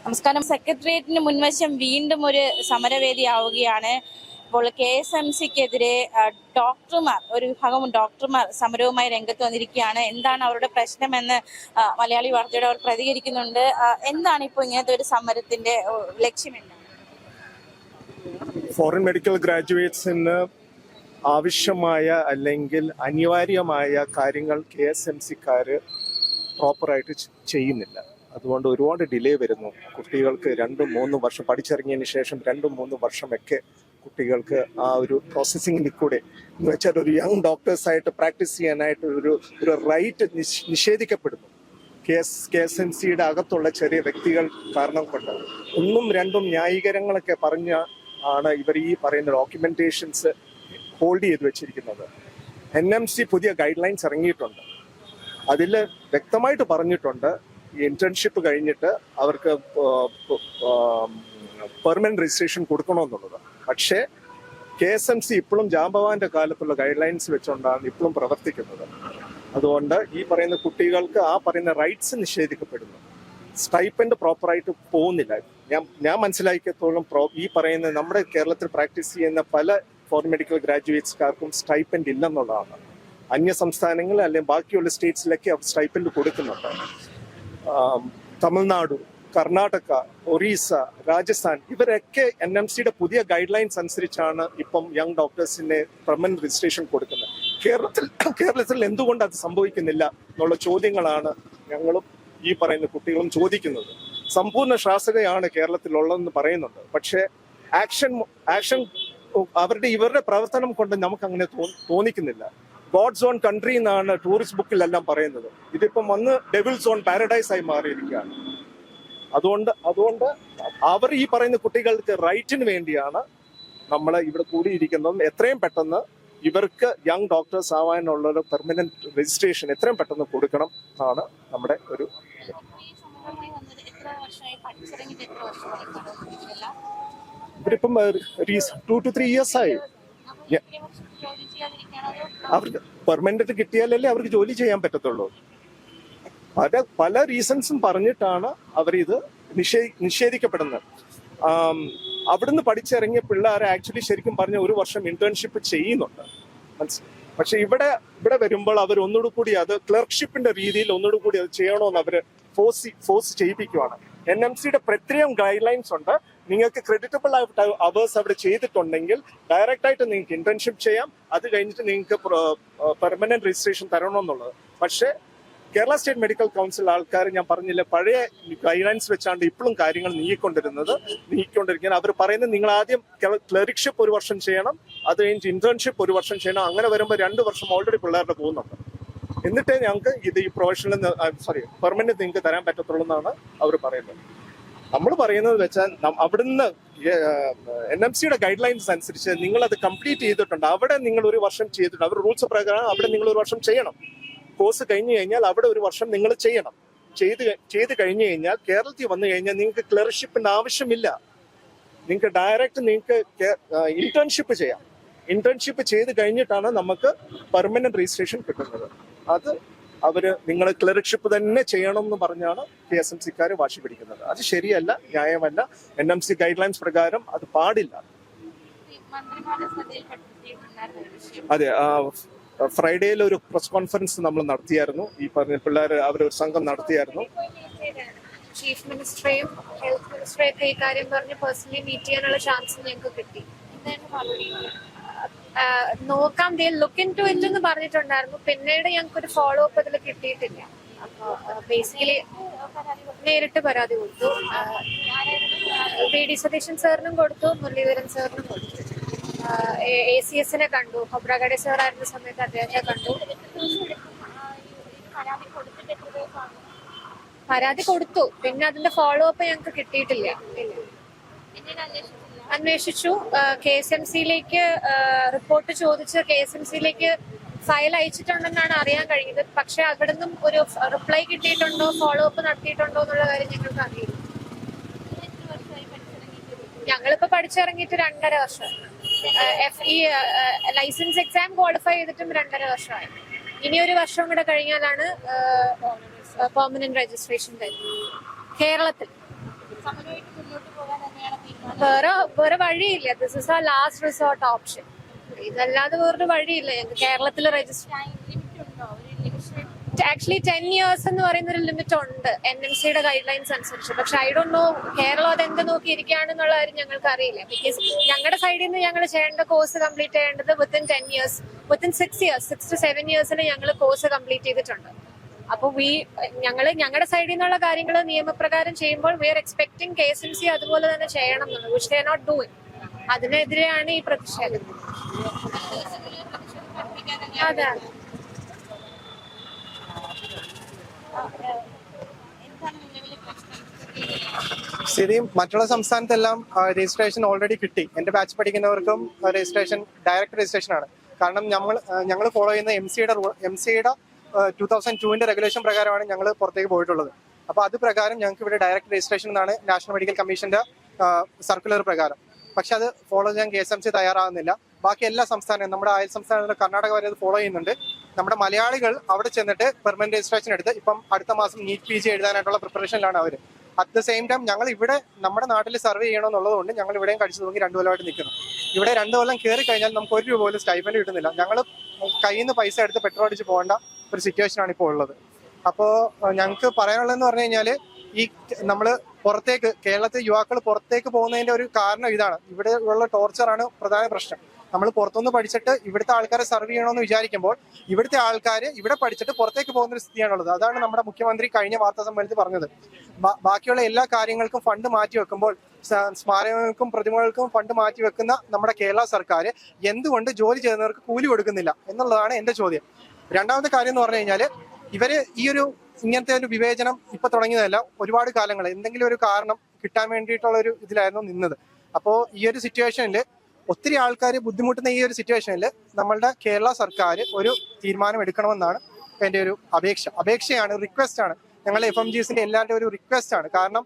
നമസ്കാരം. സെക്രട്ടേറിയറ്റിന് മുൻവശം വീണ്ടും ഒരു സമരവേദിയാവുകയാണ്. ഇപ്പോൾ KSMC-ക്കെതിരെ ഒരു വിഭാഗം ഡോക്ടർമാർ സമരവുമായി രംഗത്ത് വന്നിരിക്കുകയാണ്. എന്താണ് അവരുടെ പ്രശ്നമെന്ന് മലയാളി വാർത്തയോട് അവർ പ്രതികരിക്കുന്നുണ്ട്. എന്താണ് ഇപ്പോൾ ഇങ്ങനത്തെ ഒരു സമരത്തിന്റെ ലക്ഷ്യമെന്ന്? ഫോറിൻ മെഡിക്കൽ ഗ്രാജുവേറ്റ്സിന് ആവശ്യമായ അല്ലെങ്കിൽ അനിവാര്യമായ കാര്യങ്ങൾ KSMC-ക്കാർ പ്രോപ്പറായിട്ട് ചെയ്യുന്നില്ല. അതുകൊണ്ട് ഒരുപാട് ഡിലേ വരുന്നു. കുട്ടികൾക്ക് 2-3 വർഷം പഠിച്ചിറങ്ങിയതിന് ശേഷം 2-3 വർഷമൊക്കെ കുട്ടികൾക്ക് ആ ഒരു പ്രോസസ്സിങ്ങിൽ കൂടെ എന്ന് വെച്ചാൽ ഒരു യങ് ഡോക്ടേഴ്സായിട്ട് പ്രാക്ടീസ് ചെയ്യാനായിട്ട് ഒരു റൈറ്റ് നിഷേധിക്കപ്പെടുന്നു. KSMC-യുടെ അകത്തുള്ള ചെറിയ വ്യക്തികൾ കാരണം കൊണ്ട് 1-2 ന്യായീകരണങ്ങളൊക്കെ പറഞ്ഞ ആണ് ഇവർ ഈ പറയുന്ന ഡോക്യുമെന്റേഷൻസ് ഹോൾഡ് ചെയ്ത് വെച്ചിരിക്കുന്നത്. NMC പുതിയ ഗൈഡ് ലൈൻസ് ഇറങ്ങിയിട്ടുണ്ട്. അതിൽ വ്യക്തമായിട്ട് പറഞ്ഞിട്ടുണ്ട് ഇന്റേൺഷിപ്പ് കഴിഞ്ഞിട്ട് അവർക്ക് പെർമനന്റ് രജിസ്ട്രേഷൻ കൊടുക്കണമെന്നുള്ളത്. പക്ഷേ KSMC ഇപ്പോഴും ജാംബവാന്റെ കാലത്തുള്ള ഗൈഡ് ലൈൻസ് വെച്ചുകൊണ്ടാണ് ഇപ്പോഴും പ്രവർത്തിക്കുന്നത്. അതുകൊണ്ട് ഈ പറയുന്ന കുട്ടികൾക്ക് ആ പറയുന്ന റൈറ്റ്സ് നിഷേധിക്കപ്പെടുന്നു. സ്റ്റൈപ്പൻഡ് പ്രോപ്പറായിട്ട് പോകുന്നില്ല. ഞാൻ മനസ്സിലാക്കിയത്തോളം ഈ പറയുന്ന നമ്മുടെ കേരളത്തിൽ പ്രാക്ടീസ് ചെയ്യുന്ന പല ഫോറിൻ മെഡിക്കൽ ഗ്രാജുവേറ്റ്സ്കാർക്കും സ്റ്റൈപ്പൻഡ് ഇല്ലെന്നുള്ളതാണ്. അന്യ സംസ്ഥാനങ്ങൾ അല്ലെങ്കിൽ ബാക്കിയുള്ള സ്റ്റേറ്റ്സിലൊക്കെ അവർ സ്റ്റൈപ്പൻഡ് കൊടുക്കുന്നുണ്ട്. തമിഴ്നാട്, കർണാടക, ഒറീസ, രാജസ്ഥാൻ ഇവരൊക്കെ NMC-യുടെ പുതിയ ഗൈഡ് ലൈൻസ് അനുസരിച്ചാണ് ഇപ്പം യങ് ഡോക്ടേഴ്സിനെ പെർമനന്റ് രജിസ്ട്രേഷൻ കൊടുക്കുന്നത്. കേരളത്തിൽ എന്തുകൊണ്ട് അത് സംഭവിക്കുന്നില്ല എന്നുള്ള ചോദ്യങ്ങളാണ് ഞങ്ങളും ഈ പറയുന്ന കുട്ടികളും ചോദിക്കുന്നത്. സമ്പൂർണ്ണ ശാസ്ത്രയാണ് കേരളത്തിലുള്ളതെന്ന് പറയുന്നുണ്ട്. പക്ഷേ ആക്ഷൻ ഇവരുടെ പ്രവർത്തനം കൊണ്ട് നമുക്ക് അങ്ങനെ തോന്നിക്കുന്നില്ല. ഗോഡ്സ് ഓൺ കൺട്രി എന്നാണ് ടൂറിസ്റ്റ് ബുക്കിലെല്ലാം പറയുന്നത്. ഇതിപ്പം വന്ന് ഡെവിൾസ് ഓൺ പാരഡൈസ് ആയി മാറിയിരിക്കുകയാണ്. അതുകൊണ്ട് അവർ ഈ പറയുന്ന കുട്ടികൾക്ക് റൈറ്റിന് വേണ്ടിയാണ് നമ്മൾ ഇവിടെ കൂടിയിരിക്കുന്നതും എത്രയും പെട്ടെന്ന് ഇവർക്ക് യങ് ഡോക്ടേഴ്സ് ആവാനുള്ള ഒരു പെർമനന്റ് രജിസ്ട്രേഷൻ എത്രയും പെട്ടെന്ന് കൊടുക്കണം എന്നാണ് നമ്മുടെ ഒരു ഇവരിപ്പം 2 to 3 years ആയി. അവർക്ക് പെർമനന്റ് കിട്ടിയാലല്ലേ അവർക്ക് ജോലി ചെയ്യാൻ പറ്റത്തുള്ളൂ. പല റീസൺസും പറഞ്ഞിട്ടാണ് അവരിത് നിഷേധിക്കപ്പെടുന്നത്. അവിടുന്ന് പഠിച്ചിറങ്ങിയ പിള്ളേരെ ആക്ച്വലി ശരിക്കും പറഞ്ഞ 1 വർഷം ഇന്റേൺഷിപ്പ് ചെയ്യുന്നുണ്ട്. പക്ഷെ ഇവിടെ വരുമ്പോൾ അവർ ഒന്നുകൂടി അത് ക്ലർക്ക്ഷിപ്പിന്റെ രീതിയിൽ ഒന്നുകൂടി അത് ചെയ്യണമെന്ന് അവർ ഫോഴ്സ് ചെയ്യിപ്പിക്കുവാണ്. NMC-യുടെ പ്രത്യേകം ഗൈഡ് ലൈൻസ് ഉണ്ട്. നിങ്ങൾക്ക് ക്രെഡിറ്റബിൾ ആയിട്ട് അവേഴ്സ് അവിടെ ചെയ്തിട്ടുണ്ടെങ്കിൽ ഡയറക്റ്റ് ആയിട്ട് നിങ്ങൾക്ക് ഇന്റേൺഷിപ്പ് ചെയ്യാം. അത് കഴിഞ്ഞിട്ട് നിങ്ങൾക്ക് പെർമനന്റ് രജിസ്ട്രേഷൻ തരണമെന്നുള്ളത്. പക്ഷേ കേരള സ്റ്റേറ്റ് മെഡിക്കൽ കൗൺസിൽ ആൾക്കാർ ഞാൻ പറഞ്ഞില്ല പഴയ ഗൈഡ് ലൈൻസ് വെച്ചാണ്ട് ഇപ്പോഴും കാര്യങ്ങൾ നീക്കിക്കൊണ്ടിരിക്കുകയാണ്. അവർ പറയുന്നത് നിങ്ങൾ ആദ്യം ക്ലറിക്ഷിപ്പ് 1 വർഷം ചെയ്യണം, അത് കഴിഞ്ഞിട്ട് ഇന്റേൺഷിപ്പ് 1 വർഷം ചെയ്യണം. അങ്ങനെ വരുമ്പോൾ 2 വർഷം ഓൾറെഡി പിള്ളേരുടെ പോകുന്നുണ്ട്. എന്നിട്ടേ ഞങ്ങൾക്ക് ഇത് ഈ പ്രൊഫഷണൽ പെർമനന്റ് നിങ്ങൾക്ക് തരാൻ പറ്റത്തുള്ളൂ എന്നാണ് അവർ പറയുന്നത്. നമ്മൾ പറയുന്നത് വെച്ചാൽ അവിടുന്ന് NMC-യുടെ ഗൈഡ് ലൈൻസ് അനുസരിച്ച് നിങ്ങൾ അത് കംപ്ലീറ്റ് ചെയ്തിട്ടുണ്ട്. അവിടെ നിങ്ങൾ 1 വർഷം ചെയ്തിട്ടുണ്ട്. അവർ റൂൾസ് പ്രകാരം അവിടെ നിങ്ങൾ 1 വർഷം ചെയ്യണം. കോഴ്സ് കഴിഞ്ഞു കഴിഞ്ഞാൽ അവിടെ 1 വർഷം നിങ്ങൾ ചെയ്യണം. ചെയ്ത് കഴിഞ്ഞു കഴിഞ്ഞാൽ കേരളത്തിൽ വന്നു കഴിഞ്ഞാൽ നിങ്ങൾക്ക് ക്ലർക്ക്ഷിപ്പിന്റെ ആവശ്യമില്ല. നിങ്ങൾക്ക് ഡയറക്റ്റ് നിങ്ങൾക്ക് ഇന്റേൺഷിപ്പ് ചെയ്യാം. ഇന്റേൺഷിപ്പ് ചെയ്ത് കഴിഞ്ഞിട്ടാണ് നമുക്ക് പെർമനന്റ് രജിസ്ട്രേഷൻ കിട്ടുന്നത്. അത് നിങ്ങൾ ക്ലറിക്ഷിപ്പ് തന്നെ ചെയ്യണം എന്ന് പറഞ്ഞാണ് KSMC-ക്കാർ വാശി പിടിക്കുന്നത്. അത് ശരിയല്ല, ന്യായമല്ല. NMC ഗൈഡ് ലൈൻസ് പ്രകാരം അത് പാടില്ല. അതെ, ഫ്രൈഡേയിൽ ഒരു പ്രസ് കോൺഫറൻസ് നമ്മൾ നടത്തിയായിരുന്നു. ഈ പറഞ്ഞ പിള്ളേർ അവരൊരു സംഘം നടത്തിയായിരുന്നു. ചീഫ് മിനിസ്റ്ററെയും ഹെൽത്ത് മിനിസ്റ്ററെയൊക്കെ ഈ കാര്യം പറഞ്ഞ് പേഴ്സണലി മീറ്റ് ചെയ്യാനുള്ള ചാൻസ് ഞങ്ങൾക്ക് കിട്ടി. നോക്കാം, ലുക്ക് ഇൻ ടു ഇറ്റ് എന്ന് പറഞ്ഞിട്ടുണ്ടായിരുന്നു. പിന്നീട് ഞങ്ങൾക്ക് ഒരു ഫോളോ അപ്പ് അതിൽ കിട്ടിയിട്ടില്ല. അപ്പൊ ബേസിക്കലി നേരിട്ട് പരാതി കൊടുത്തു. VD സതീശൻ സാറിനും കൊടുത്തു, മുരളീധരൻ സാറിനും കൊടുത്തു. ACS-നെ കണ്ടു, ഹൊബ്രാഗഡെ സാർ ആയിരുന്ന സമയത്ത് അദ്ദേഹത്തെ കണ്ടു. പരാതി കൊടുത്തു. പിന്നെ അതിന്റെ ഫോളോ അപ്പ് ഞങ്ങൾക്ക് കിട്ടിയിട്ടില്ല. അന്വേഷിച്ചു. KSMC-യിലേക്ക് റിപ്പോർട്ട് ചോദിച്ച് KSMC-യിലേക്ക് ഫയൽ അയച്ചിട്ടുണ്ടെന്നാണ് അറിയാൻ കഴിഞ്ഞത്. പക്ഷെ അവിടെ നിന്നും ഒരു റിപ്ലൈ കിട്ടിയിട്ടുണ്ടോ, ഫോളോ അപ്പ് നടത്തിയിട്ടുണ്ടോ എന്നുള്ള കാര്യം ഞങ്ങൾക്ക് അറിയില്ല. ഞങ്ങളിപ്പോ പഠിച്ചിറങ്ങിയിട്ട് 2.5 വർഷം. ഈ ലൈസൻസ് എക്സാം ക്വാളിഫൈ ചെയ്തിട്ടും 2.5 വർഷമായി. ഇനി 1 വർഷം കൂടെ കഴിഞ്ഞാലാണ് പെർമനന്റ് രജിസ്ട്രേഷൻ തരുന്നത് കേരളത്തിൽ. വേറെ വഴിയില്ല. ദിസ് ഇസ് ആ ലാസ്റ്റ് റിസോർട്ട് ഓപ്ഷൻ. ഇതല്ലാതെ വേറൊരു വഴിയില്ല. ഞങ്ങൾക്ക് കേരളത്തിൽ രജിസ്റ്റർ ആക്ച്വലി 10 years എന്ന് പറയുന്ന ഒരു ലിമിറ്റ് ഉണ്ട് NMCയുടെ ഗൈഡ് ലൈൻസ് അനുസരിച്ച്. പക്ഷെ ഐ ഡോണ്ട് നോ കേരളം അതെന്ത് നോക്കിയിരിക്കുകയാണെന്നുള്ള കാര്യം ഞങ്ങൾക്ക് അറിയില്ല. ബിക്കോസ് ഞങ്ങളുടെ സൈഡിൽ നിന്ന് ഞങ്ങൾ ചെയ്യേണ്ട കോഴ്സ് കംപ്ലീറ്റ് ചെയ്യേണ്ടത് within 10 years, within 6 to 7 years ഞങ്ങൾ കോഴ്സ് കംപ്ലീറ്റ് ചെയ്തിട്ടുണ്ട്. അപ്പോൾ ഞങ്ങളുടെ സൈഡിൽ നിന്നുള്ള കാര്യങ്ങൾ നിയമപ്രകാരം ചെയ്യുമ്പോൾ വി ആർ എക്സ്പെക്ടിങ് KSMC അതുപോലെ തന്നെ ചെയ്യണം എന്നുള്ളത്, which they are not doing. അതിനെതിരെയാണ് ഈ പ്രതിഷേധം. അതെ, സ്ഥിതി മറ്റുള്ള സംസ്ഥാനത്തെല്ലാം രജിസ്ട്രേഷൻ ഓൾറെഡി കിട്ടി. എന്റെ ബാച്ച് പഠിക്കുന്നവർക്കും രജിസ്ട്രേഷൻ ഡയറക്റ്റ് രജിസ്ട്രേഷൻ ആണ്. കാരണം ഞങ്ങൾ ഫോളോ ചെയ്യുന്ന എംസിയുടെ 2002 റെഗുലേഷൻ പ്രകാരമാണ് ഞങ്ങൾ പുറത്തേക്ക് പോയിട്ടുള്ളത്. അപ്പോൾ അത് പ്രകാരം ഞങ്ങൾക്ക് ഇവിടെ ഡയറക്റ്റ് രജിസ്ട്രേഷൻ എന്നാണ് നാഷണൽ മെഡിക്കൽ കമ്മീഷന്റെ സർക്കുലർ പ്രകാരം. പക്ഷെ അത് ഫോളോ ചെയ്യാൻ KSMC തയ്യാറാകുന്നില്ല. ബാക്കി എല്ലാ സംസ്ഥാനവും, നമ്മുടെ അയൽ സംസ്ഥാനത്തിൽ കർണാടക വരെ അത് ഫോളോ ചെയ്യുന്നുണ്ട്. നമ്മുടെ മലയാളികൾ അവിടെ ചെന്നിട്ട് പെർമനന്റ് രജിസ്ട്രേഷൻ എടുത്ത് ഇപ്പം അടുത്ത മാസം നീറ്റ് PG എഴുതാനായിട്ടുള്ള പ്രിപ്പറേഷനിലാണ് അവർ. അറ്റ് ദ സെയിം ടൈം ഞങ്ങൾ ഇവിടെ നമ്മുടെ നാട്ടിൽ സർവേ ചെയ്യണമെന്നുള്ളതുകൊണ്ട് ഞങ്ങൾ ഇവിടെയും കഴിച്ചു നോക്കി 2 കൊല്ലമായിട്ട് നിൽക്കുന്നു. ഇവിടെ 2 കൊല്ലം കയറി കഴിഞ്ഞാൽ നമുക്ക് 1 രൂപ പോലും സ്റ്റൈഫൻഡ് കിട്ടുന്നില്ല. ഞങ്ങൾ കയ്യിൽ നിന്ന് പൈസ എടുത്ത് പെട്രോൾ അടിച്ച് പോകേണ്ട ഒരു സിറ്റുവേഷനാണ് ഇപ്പോൾ ഉള്ളത്. അപ്പോൾ ഞങ്ങൾക്ക് പറയാനുള്ളതെന്ന് പറഞ്ഞു കഴിഞ്ഞാൽ ഈ നമ്മൾ പുറത്തേക്ക്, കേരളത്തിൽ യുവാക്കൾ പുറത്തേക്ക് പോകുന്നതിന്റെ ഒരു കാരണം ഇതാണ്. ഇവിടെ ഉള്ള ടോർച്ചറാണ് പ്രധാന പ്രശ്നം. നമ്മൾ പുറത്തുനിന്ന് പഠിച്ചിട്ട് ഇവിടുത്തെ ആൾക്കാരെ സർവ് ചെയ്യണമെന്ന് വിചാരിക്കുമ്പോൾ ഇവിടുത്തെ ആൾക്കാർ ഇവിടെ പഠിച്ചിട്ട് പുറത്തേക്ക് പോകുന്ന ഒരു സ്ഥിതിയാണുള്ളത്. അതാണ് നമ്മുടെ മുഖ്യമന്ത്രി കഴിഞ്ഞ വാർത്താ സമ്മേളനത്തിൽ പറഞ്ഞത്. ബാക്കിയുള്ള എല്ലാ കാര്യങ്ങൾക്കും ഫണ്ട് മാറ്റി വെക്കുമ്പോൾ, സ്മാരകങ്ങൾക്കും പ്രതിമകൾക്കും ഫണ്ട് മാറ്റി വെക്കുന്ന നമ്മുടെ കേരള സർക്കാർ എന്തുകൊണ്ട് ജോലി ചെയ്യുന്നവർക്ക് കൂലി കൊടുക്കുന്നില്ല എന്നുള്ളതാണ് എന്റെ ചോദ്യം. രണ്ടാമത്തെ കാര്യം എന്ന് പറഞ്ഞു കഴിഞ്ഞാൽ ഇവര് ഈ ഒരു ഇങ്ങനത്തെ ഒരു വിവേചനം ഇപ്പൊ തുടങ്ങിയതല്ല, ഒരുപാട് കാലങ്ങൾ എന്തെങ്കിലും ഒരു കാരണം കിട്ടാൻ വേണ്ടിയിട്ടുള്ള ഒരു ഇതിലായിരുന്നു നിന്നത്. അപ്പോൾ ഈ ഒരു സിറ്റുവേഷനിൽ ഒത്തിരി ആൾക്കാർ ബുദ്ധിമുട്ടുന്ന ഈ ഒരു സിറ്റുവേഷനിൽ നമ്മളുടെ കേരള സർക്കാർ ഒരു തീരുമാനം എടുക്കണമെന്നാണ് എൻ്റെ ഒരു അപേക്ഷയാണ്, റിക്വസ്റ്റ് ആണ്. ഞങ്ങൾ FMGസിന്റെ എല്ലാവരുടെയും ഒരു റിക്വസ്റ്റ് ആണ്. കാരണം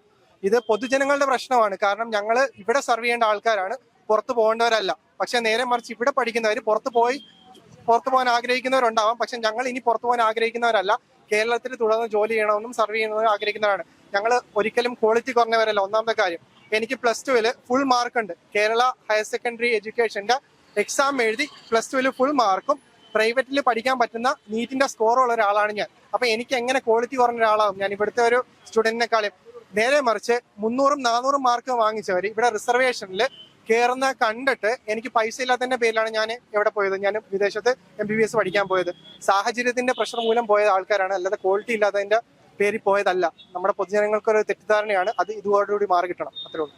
ഇത് പൊതുജനങ്ങളുടെ പ്രശ്നമാണ്. കാരണം ഞങ്ങൾ ഇവിടെ സർവ് ചെയ്യേണ്ട ആൾക്കാരാണ്, പുറത്തു പോകേണ്ടവരല്ല. പക്ഷെ നേരെ മറിച്ച് ഇവിടെ പഠിക്കുന്നവർ പുറത്തു പോകാൻ ആഗ്രഹിക്കുന്നവരുണ്ടാവാം. പക്ഷെ ഞങ്ങൾ ഇനി പുറത്തു പോകാൻ ആഗ്രഹിക്കുന്നവരല്ല, കേരളത്തിൽ തുടർന്ന് ജോലി ചെയ്യണമെന്നും സർവ് ചെയ്യണമെന്നും ആഗ്രഹിക്കുന്നവരാണ്. ഞങ്ങൾ ഒരിക്കലും ക്വാളിറ്റി കുറഞ്ഞവരല്ല. ഒന്നാമത്തെ കാര്യം, എനിക്ക് +2 ഫുൾ മാർക്ക് ഉണ്ട്. കേരള ഹയർ സെക്കൻഡറി എഡ്യൂക്കേഷന്റെ എക്സാം എഴുതി +2 ഫുൾ മാർക്കും പ്രൈവറ്റിൽ പഠിക്കാൻ പറ്റുന്ന നീറ്റിന്റെ സ്കോറുള്ള ഒരാളാണ് ഞാൻ. അപ്പൊ എനിക്ക് എങ്ങനെ ക്വാളിറ്റി കുറഞ്ഞ ഒരാളാകും ഞാൻ ഇവിടുത്തെ ഒരു സ്റ്റുഡന്റിനെക്കാളും? നേരെ മറിച്ച് 300-400 മാർക്ക് വാങ്ങിച്ചവർ ഇവിടെ റിസർവേഷനിൽ കയറുന്ന കണ്ടിട്ട് എനിക്ക് പൈസ ഇല്ലാത്തതിന്റെ പേരിലാണ് ഞാൻ എവിടെ പോയത്, ഞാൻ വിദേശത്ത് MBBS പഠിക്കാൻ പോയത്. സാഹചര്യത്തിന്റെ പ്രഷർ മൂലം പോയ ആൾക്കാരാണ്, അല്ലാതെ ക്വാളിറ്റി ഇല്ലാത്തതിന്റെ പേരിൽ പോയതല്ല. നമ്മുടെ പൊതുജനങ്ങൾക്കൊരു തെറ്റിദ്ധാരണയാണ്, അത് ഇതോടുകൂടി മാറി കിട്ടണം. അത്രേ ഉള്ളൂ.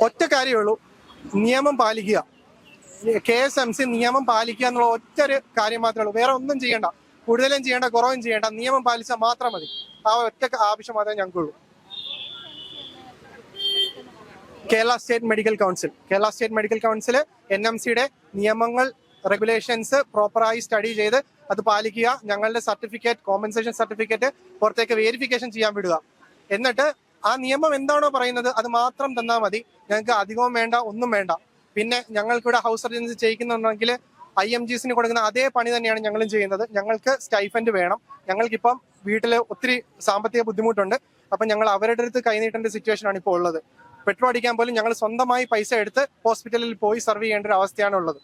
ഒറ്റ കാര്യമേ ഉള്ളൂ, നിയമം പാലിക്കുക. KSMC നിയമം പാലിക്കുക എന്നുള്ള ഒറ്റൊരു കാര്യം മാത്രമേ ഉള്ളൂ. വേറെ ഒന്നും ചെയ്യേണ്ട, കൂടുതലും ചെയ്യേണ്ട, കുറവും ചെയ്യേണ്ട, നിയമം പാലിച്ചാൽ മാത്രം മതി. ആ ഒറ്റ ആവശ്യം മാത്രമേ ഞങ്ങൾക്കുള്ളൂ. കേരള സ്റ്റേറ്റ് മെഡിക്കൽ കൗൺസിൽ NMCയുടെ നിയമങ്ങൾ, റെഗുലേഷൻസ് പ്രോപ്പറായി സ്റ്റഡി ചെയ്ത് അത് പാലിക്കുക. ഞങ്ങളുടെ സർട്ടിഫിക്കറ്റ്, കോമ്പൻസേഷൻ സർട്ടിഫിക്കറ്റ് പുറത്തേക്ക് വെരിഫിക്കേഷൻ ചെയ്യാൻ വിടുക. എന്നിട്ട് ആ നിയമം എന്താണോ പറയുന്നത് അത് മാത്രം തന്നാൽ മതി. ഞങ്ങൾക്ക് അധികവും വേണ്ട, ഒന്നും വേണ്ട. പിന്നെ ഞങ്ങൾക്കിവിടെ ഹൗസ് സർജൻസി ചെയ്യിക്കുന്നുണ്ടെങ്കിൽ IMGസിന് കൊടുക്കുന്ന അതേ പണി തന്നെയാണ് ഞങ്ങളും ചെയ്യുന്നത്. ഞങ്ങൾക്ക് സ്റ്റൈഫൻഡ് വേണം. ഞങ്ങൾക്കിപ്പം വീട്ടിൽ ഒത്തിരി സാമ്പത്തിക ബുദ്ധിമുട്ടുണ്ട്. അപ്പം ഞങ്ങൾ അവരുടെ അടുത്ത് കൈനീട്ടേണ്ട സിറ്റുവേഷനാണ് ഇപ്പോൾ ഉള്ളത്. പെട്രോൾ അടിക്കാൻ പോലും ഞങ്ങൾ സ്വന്തമായി പൈസ എടുത്ത് ഹോസ്പിറ്റലിൽ പോയി സർവ് ചെയ്യേണ്ട ഒരു അവസ്ഥയാണ് ഉള്ളത്.